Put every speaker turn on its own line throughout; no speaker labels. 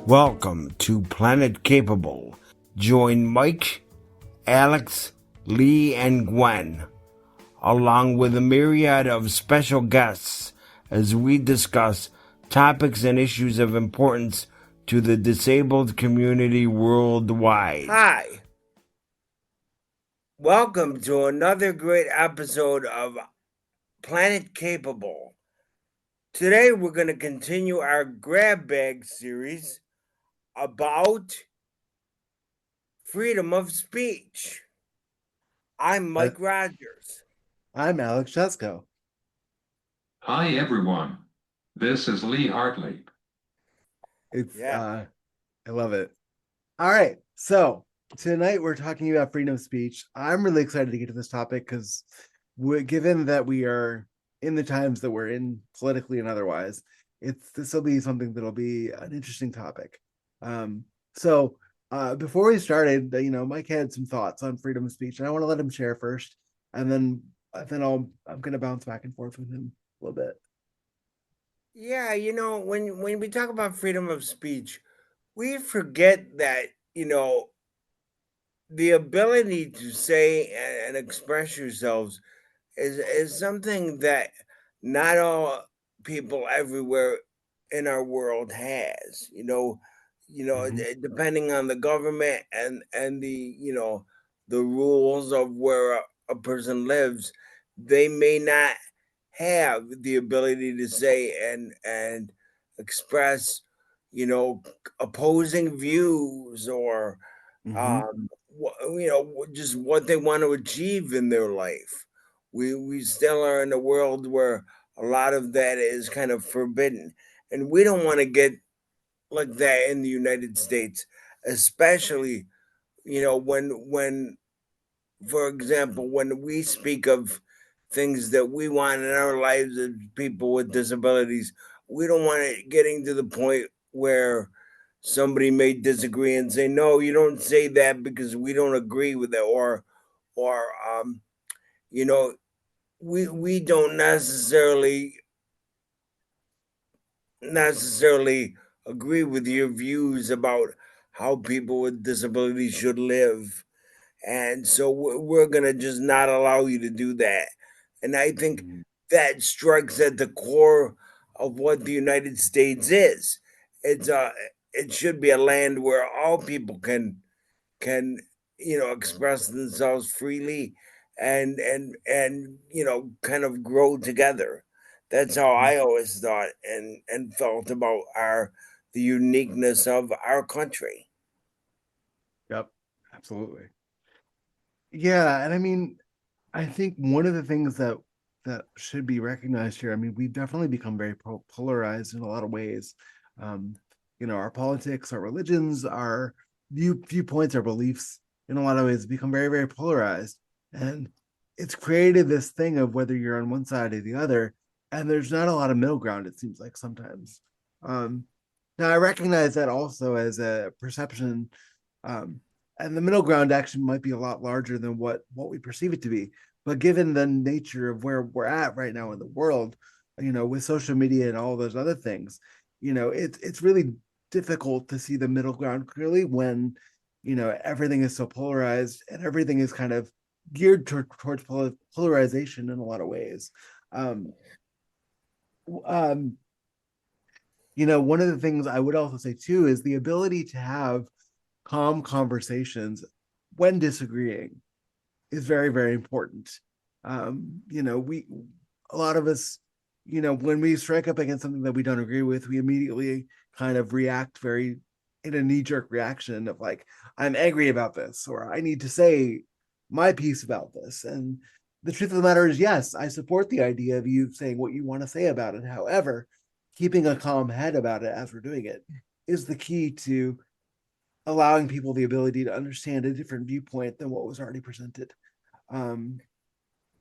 Welcome to Planet Capable. Join Mike, Alex, Lee, and Gwen, along with a myriad of special guests, as we discuss topics and issues of importance to the disabled community worldwide. Hi. Welcome to another great episode of Planet Capable. Today we're going to continue our grab bag series about freedom of speech. I'm Mike Rogers.
I'm Alex Chesko.
Hi, everyone. This is Lee Hartley.
I love it. All right. So tonight we're talking about freedom of speech. I'm really excited to get to this topic because given that we are in the times that we're in politically and otherwise, this will be something that'll be an interesting topic. So before we started, Mike had some thoughts on freedom of speech, and I want to let him share first, and then I'm going to bounce back and forth with him a little bit.
Yeah, when we talk about freedom of speech, we forget that, the ability to say and express yourselves is something that not all people everywhere in our world has. Depending on the government and the rules of where a person lives, they may not have the ability to say and express, opposing views or just what they want to achieve in their life. We still are in a world where a lot of that is kind of forbidden, and we don't want to get like that in the United States, especially when for example, when we speak of things that we want in our lives as people with disabilities, we don't want it getting to the point where somebody may disagree and say, no, you don't say that because we don't agree with it, or you know, we don't necessarily agree with your views about how people with disabilities should live. And so we're going to just not allow you to do that. And I think that strikes at the core of what the United States is. It should be a land where all people can express themselves freely and kind of grow together. That's how I always thought and felt about the uniqueness of our country.
Yep, absolutely. Yeah, and I mean, I think one of the things that should be recognized here, I mean, we've definitely become very polarized in a lot of ways. Our politics, our religions, our viewpoints, our beliefs, in a lot of ways, become very, very polarized, and it's created this thing of whether you're on one side or the other, and there's not a lot of middle ground. It seems like sometimes. Now, I recognize that also as a perception. And the middle ground actually might be a lot larger than what we perceive it to be. But given the nature of where we're at right now in the world, with social media and all those other things, it's really difficult to see the middle ground clearly when, everything is so polarized and everything is kind of geared towards polarization in a lot of ways. One of the things I would also say too is the ability to have calm conversations when disagreeing is very, very important. We a lot of us, when we strike up against something that we don't agree with, we immediately kind of react very in a knee-jerk reaction of like, I'm angry about this, or I need to say my piece about this. And the truth of the matter is, yes, I support the idea of you saying what you want to say about it. However, keeping a calm head about it as we're doing it is the key to allowing people the ability to understand a different viewpoint than what was already presented. In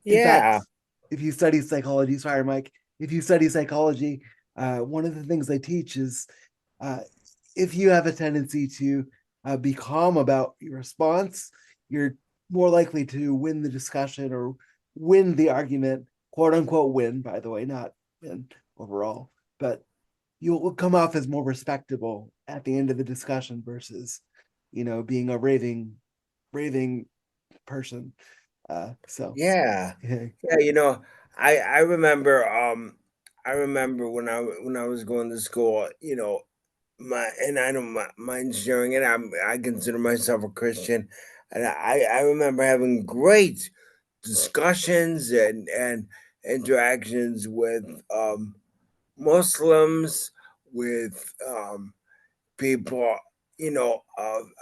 fact, if you study psychology, sorry, Mike, if you study psychology, one of the things they teach is if you have a tendency to be calm about your response, you're more likely to win the discussion or win the argument, quote unquote win, by the way, not win overall, but you'll come off as more respectable at the end of the discussion versus, being a raving person. So
Yeah,
yeah.
yeah. I remember I remember when I was going to school. I don't mind sharing it. I consider myself a Christian, and I remember having great discussions and interactions with Muslims, with people,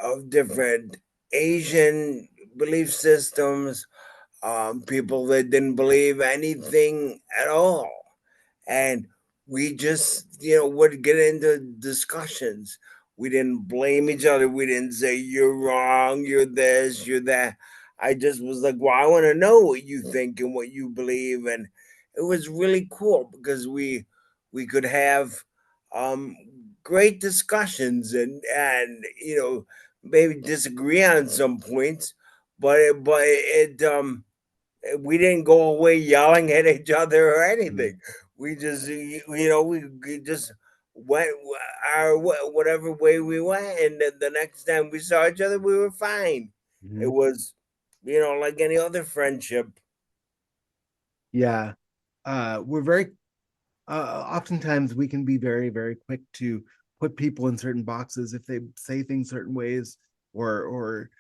of different Asian belief systems, people that didn't believe anything at all. And we just, would get into discussions. We didn't blame each other. We didn't say, you're wrong, you're this, you're that. I just was like, well, I want to know what you think and what you believe. And it was really cool because we could have um, great discussions and maybe disagree on some points, but we didn't go away yelling at each other or anything.
Mhm.
We just, we just went our whatever way we went, and then the next time we saw each other, we were fine. It
Mhm.
was, like any other friendship.
Yeah. We're very oftentimes we can be very, very quick to put people in certain boxes if they say things certain ways, or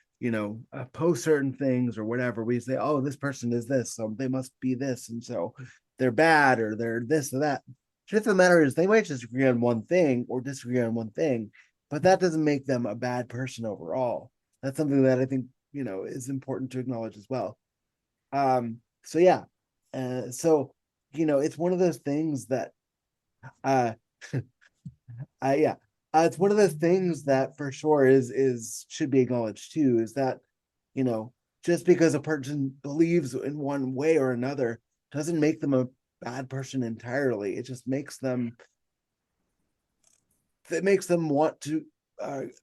post certain things or whatever. We say, oh, this person is this, so they must be this, and so they're bad or they're this or that. Truth of the matter is they might disagree on one thing or disagree on one thing, but that doesn't make them a bad person overall. That's something that I think is important to acknowledge as well. So yeah. So it's one of those things that uh yeah. It's one of those things that for sure is should be acknowledged too, is that, you know, just because a person believes in one way or another doesn't make them a bad person entirely. It makes them want to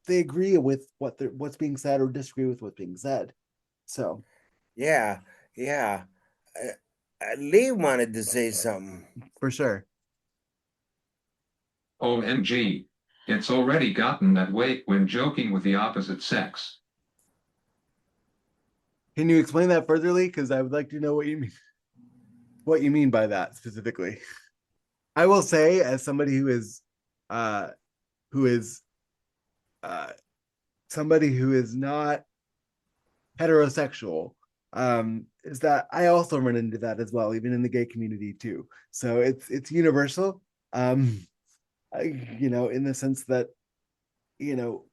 they agree with what's being said or disagree with what's being said. So
Yeah, yeah. Lee wanted to say something.
for sure.
OMG. It's already gotten that way when joking with the opposite sex.
Can you explain that further, Lee? Because I would like to know what you mean by that specifically. I will say, as somebody uh, who is, uh, somebody who is not heterosexual, is that I also run into that as well, even in the gay community too. So it's universal, um, in the sense that you know,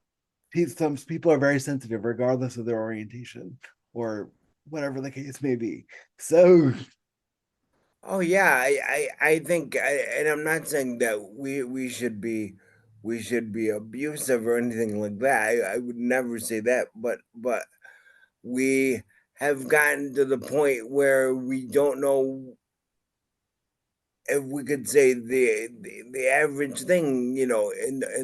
some people are very sensitive, regardless of their orientation or whatever the case may be. So,
Oh yeah, I think, and I'm not saying that we should be abusive or anything like that. I would never say that, but we have gotten to the point where we don't know if we could say the average thing, in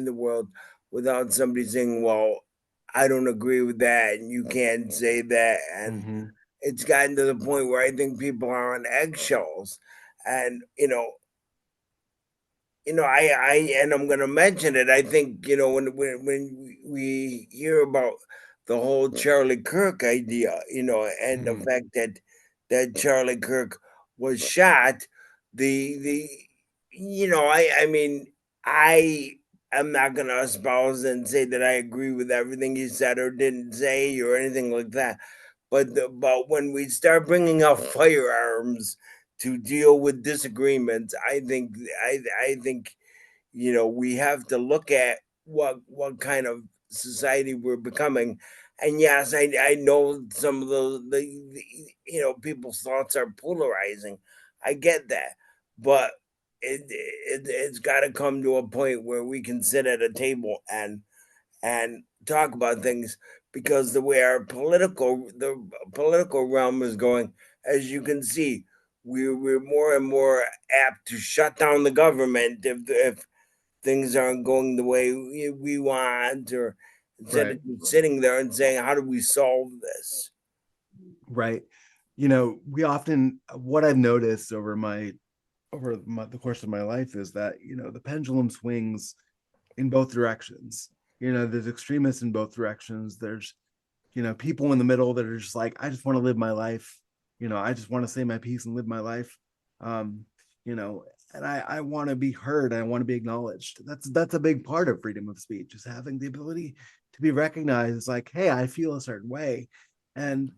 the world without somebody saying, "Well, I don't agree with that," and you can't say that, and
mhm.
it's gotten to the point where I think people are on eggshells, and I and I'm going to mention it. I think when we hear about the whole Charlie Kirk idea, and the
Mhm.
fact that Charlie Kirk was shot, the I mean I am not going to espouse and say that I agree with everything he said or didn't say or anything like that. But when we start bringing out firearms to deal with disagreements, I think we have to look at what kind of society we're becoming. And yes, I know some of the people's thoughts are polarizing. I get that, but it's got to come to a point where we can sit at a table and talk about things, because the way the political realm is going, as you can see, we're more and more apt to shut down the government if things aren't going the way we want, or instead
Right.
of just sitting there and saying, how do we solve this?
Right. We often, what I've noticed over my over the course of my life is that, the pendulum swings in both directions. There's extremists in both directions. There's, people in the middle that are just like, I just want to live my life. I just want to say my piece and live my life. Um, you know, and I want to be heard. I want to be acknowledged. That's a big part of freedom of speech, is having the ability to be recognized as like, hey, I feel a certain way. And,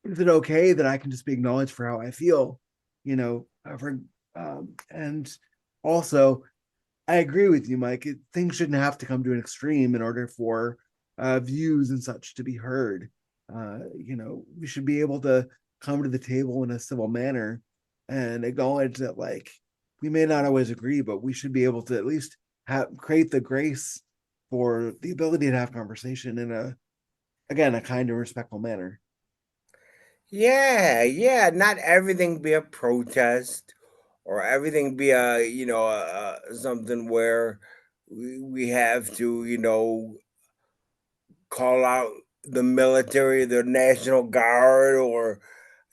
is it okay that I can just be acknowledged for how I feel? And also, I agree with you, Mike. Things shouldn't have to come to an extreme in order for views and such to be heard. We should be able to come to the table in a civil manner and acknowledge that, like, we may not always agree, but we should be able to at least create the grace for the ability to have conversation in a kind and respectful manner.
Yeah, yeah. Not everything be a protest, or everything be a something where we have to call out the military, the National Guard, or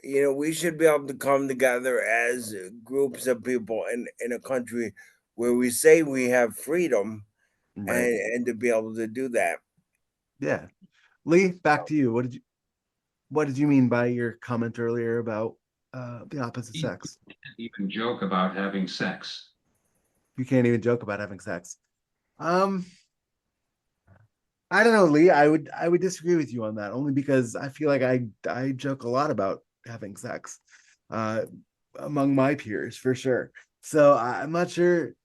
we should be able to come together as groups of people in a country where we say we have freedom,
Right.
and to be able to do that.
Yeah. Lee, back to you. What did you mean by your comment earlier about the opposite
You
sex?
can't even joke about having sex.
You can't even joke about having sex. Um, I don't know, Lee. I would disagree with you on that, only because I feel like I joke a lot about having sex, uh, among my peers for sure. So I'm not sure.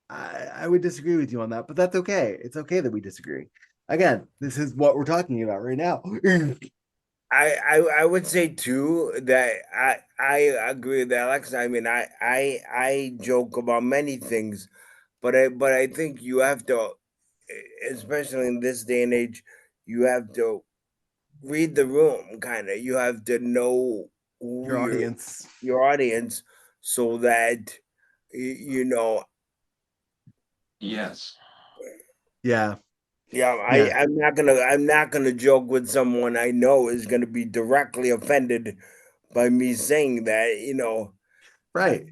I would disagree with you on that, but that's okay. It's okay that we disagree. Again, this is what we're talking about right now.
I would say too that I agree with Alex. I mean, I joke about many things, but I think you have to, especially in this day and age, you have to read the room. Kind of, you have to know who
Your audience.
your audience, so that you know.
Yes.
Yeah,
Yeah,
yeah,
I'm not gonna joke with someone I know is gonna be directly offended by me saying that.
right.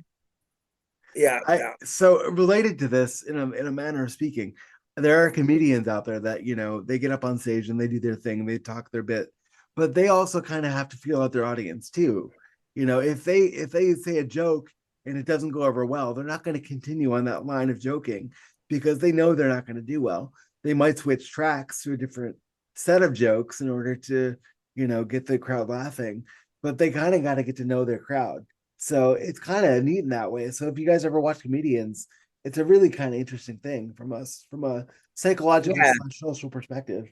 Yeah,
I
yeah.
so related to this in a manner of speaking, there are comedians out there that they get up on stage and they do their thing, they talk their bit, but they also kind of have to feel out their audience too. If they say a joke and it doesn't go over well, they're not going to continue on that line of joking because they know they're not going to do well. They might switch tracks to a different set of jokes in order to get the crowd laughing, but they kind of got to get to know their crowd, so it's kind of neat in that way. So if you guys ever watch comedians, it's a really kind of interesting thing from a psychological
Yeah,
slash social perspective.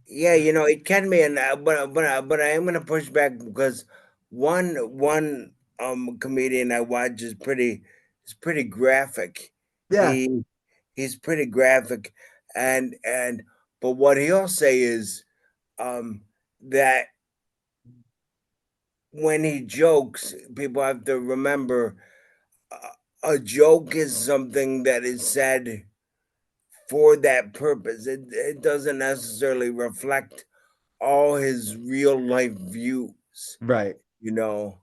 yeah, it can be, and but I am gonna push back because one comedian I watch is pretty graphic.
Yeah,
He's pretty graphic, and but what he'll say is um that when he jokes, people have to remember a joke is something that is said for that purpose. It doesn't necessarily reflect all his real life views,
right.
you know.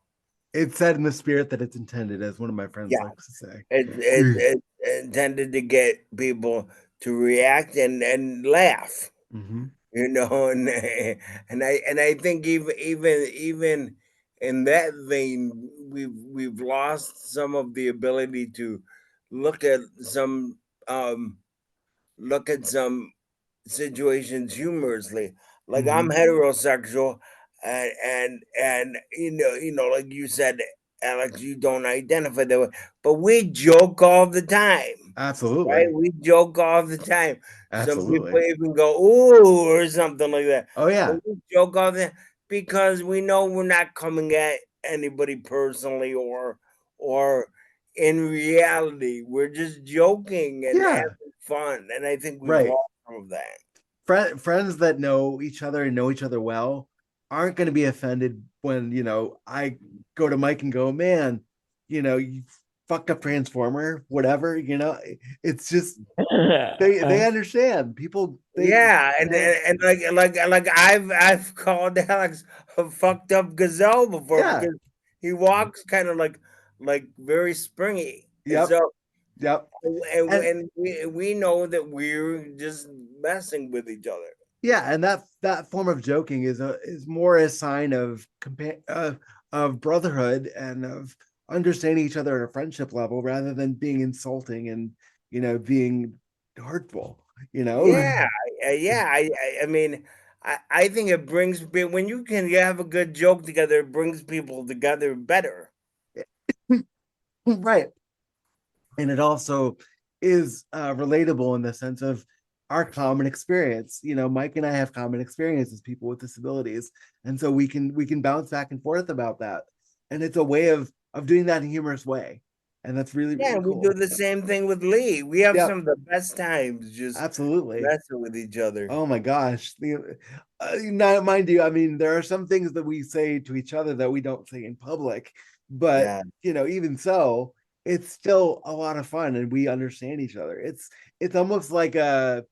It's said in the spirit that it's intended, as one of my friends
Yeah,
likes to say.
it intended to get people to react and laugh,
Hmm.
and and I think even in that vein, we've lost some of the ability to look at some um look at some situations humorously. Like, I'm
Hmm.
heterosexual, and like you said, Alex, you don't identify that way, but we joke all the time, right?
Absolutely,
We joke all the time. Some people
absolutely.
even go ooh or something like that.
Oh
But
yeah,
we joke all the because we know we're not coming at anybody personally, or in reality, we're just joking and
yeah,
having fun. And I think we've
right.
lost some of that.
Friends that know each other and know each other well aren't going to be offended when I go to Mike and go, man, you fucked up transformer, whatever. It's just they understand. People, they
Yeah, and like I've called Alex a fucked up gazelle before
yeah,
because he walks kind of like like very springy. And
Yep.
so
Yep. And
and we know that we're just messing with each other.
yeah, and that form of joking is more a sign of of brotherhood and of understanding each other at a friendship level rather than being insulting and being hurtful. You know.
Yeah, yeah. I mean, I think it brings when you can have a good joke together, it brings people together better.
Right. And it also is relatable in the sense of our common experience. Mike and I have common experiences, people with disabilities, and so we can bounce back and forth about that. And it's a way of doing that in a humorous way, and that's really
Yeah,
really
we do
cool.
the same thing with Lee. We have
Yep,
some of the best times just
absolutely.
messing with each other.
Oh my gosh. Not mind you, I mean, there are some things that we say to each other that we don't say in public, but
Yeah,
even so, it's still a lot of fun and we understand each other. It's almost like a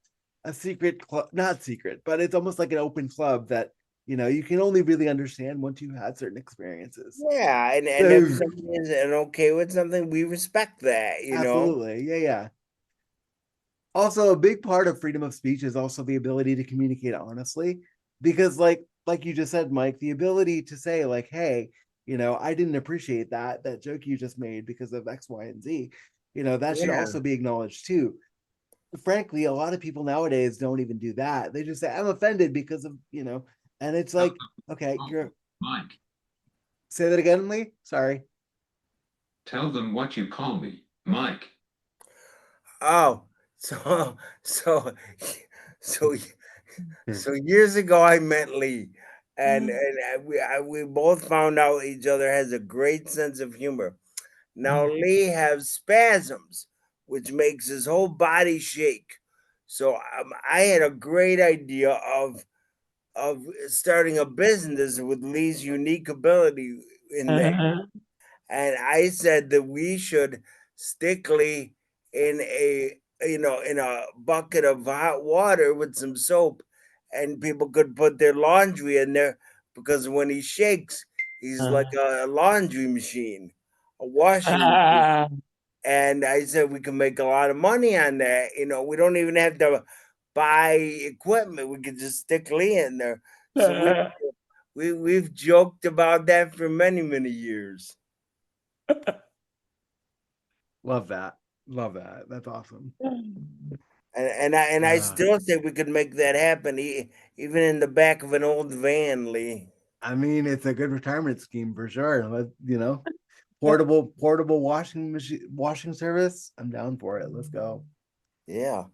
secret club, not secret, but it's almost like an open club that you can only really understand once you've had certain experiences.
yeah, and if
So,
somebody is okay with something, we respect that.
absolutely. Yeah, yeah. Also, a big part of freedom of speech is also the ability to communicate honestly, because like you just said, Mike, the ability to say like, hey, I didn't appreciate that joke you just made because of X, Y, and Z. That should
Yeah,
also be acknowledged too. Frankly, a lot of people nowadays don't even do that. They just say I'm offended because of and it's
Tell
like,
them,
okay,
oh,
you're
Mike,
say that again, Lee. Sorry.
tell them what you call me, Mike.
oh, so so so so years ago, I met Lee, and we both found out each other has a great sense of humor. Now Lee has spasms, which makes his whole body shake. So I had a great idea of starting a business with Lee's unique ability in that. And I said that we should stick Lee in a bucket of hot water with some soap, and people could put their laundry in there because when he shakes, he's like a laundry machine, a washing machine. And I said we can make a lot of money on that. We don't even have to buy equipment. We could just stick Lee in there. So we've joked about that for many many years.
Love that. Love that. That's awesome.
And I
Uh,
still think we could make that happen, even in the back of an old van, Lee.
I mean, it's a good retirement scheme for sure. Portable washing service. I'm down for it. Let's go.
Yeah,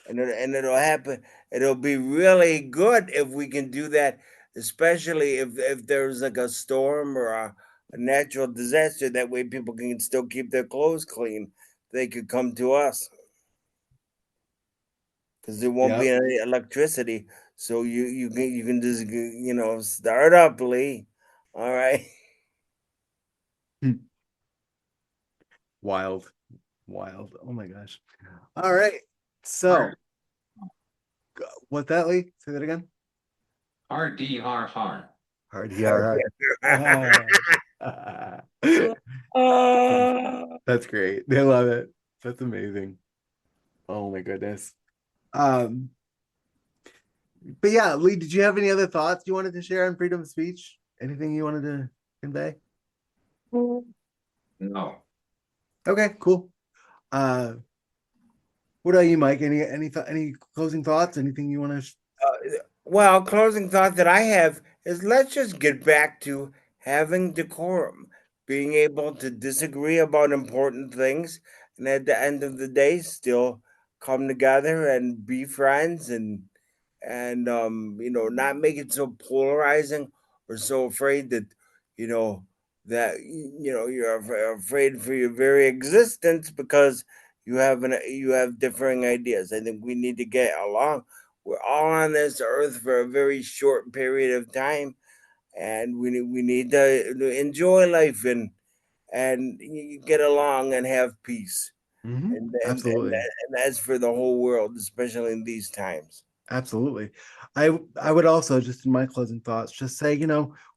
and it'll happen. It'll be really good if we can do that, especially if there's like a storm or a natural disaster. That way, people can still keep their clothes clean. They could come to us because there won't be
Yep.
any electricity. So you can just start up, Lee. All right.
Wild. Wild. Oh my gosh. All right. So
Hard,
what that, Lee? Say that again.
hard.
Hard ER. That's great. They love it. That's amazing. Oh my goodness. Um, but yeah, Lee, did you have any other thoughts you wanted to share on freedom of speech? Anything you wanted to convey?
No.
Okay, cool. Uh, what about you, Mike? Any closing thoughts? Anything you want to?
Well, closing thought that I have is let's just get back to having decorum, being able to disagree about important things, and at the end of the day, still come together and be friends and not make it so polarizing or so afraid that you know you're afraid for your very existence because you have differing ideas. I think we need to get along. We're all on this earth for a very short period of time, and we need to enjoy life and get along and have peace.
Absolutely.
And that's for the whole world, especially in these times.
Absolutely. I would also just in my closing thoughts just say,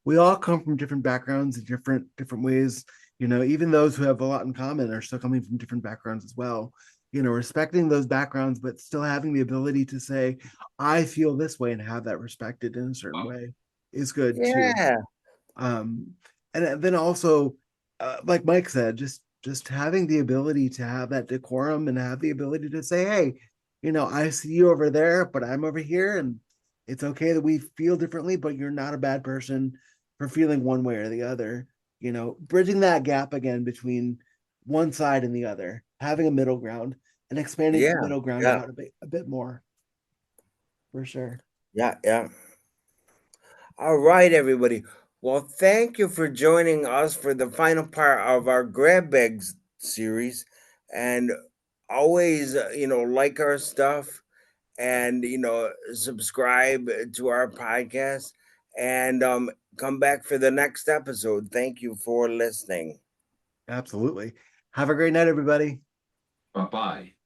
we all come from different backgrounds and different ways Even those who have a lot in common are still coming from different backgrounds as well. Respecting those backgrounds, but still having the ability to say, I feel this way and have that respected in a certain way is good too.
Yeah.
um and then also, like Mike said, just having the ability to have that decorum and have the ability to say, hey, I see you over there, but I'm over here, and it's okay that we feel differently, but you're not a bad person for feeling one way or the other. Bridging that gap again between one side and the other, having a middle ground and expanding that
Yeah.
middle ground
Yeah.
out a bit more, for sure.
Yeah. Yeah. All right, everybody. Well, thank you for joining us for the final part of our grab bags series. And always, like our stuff and, subscribe to our podcast and come back for the next episode. Thank you for listening.
Absolutely. Have a great night, everybody.
Bye-bye.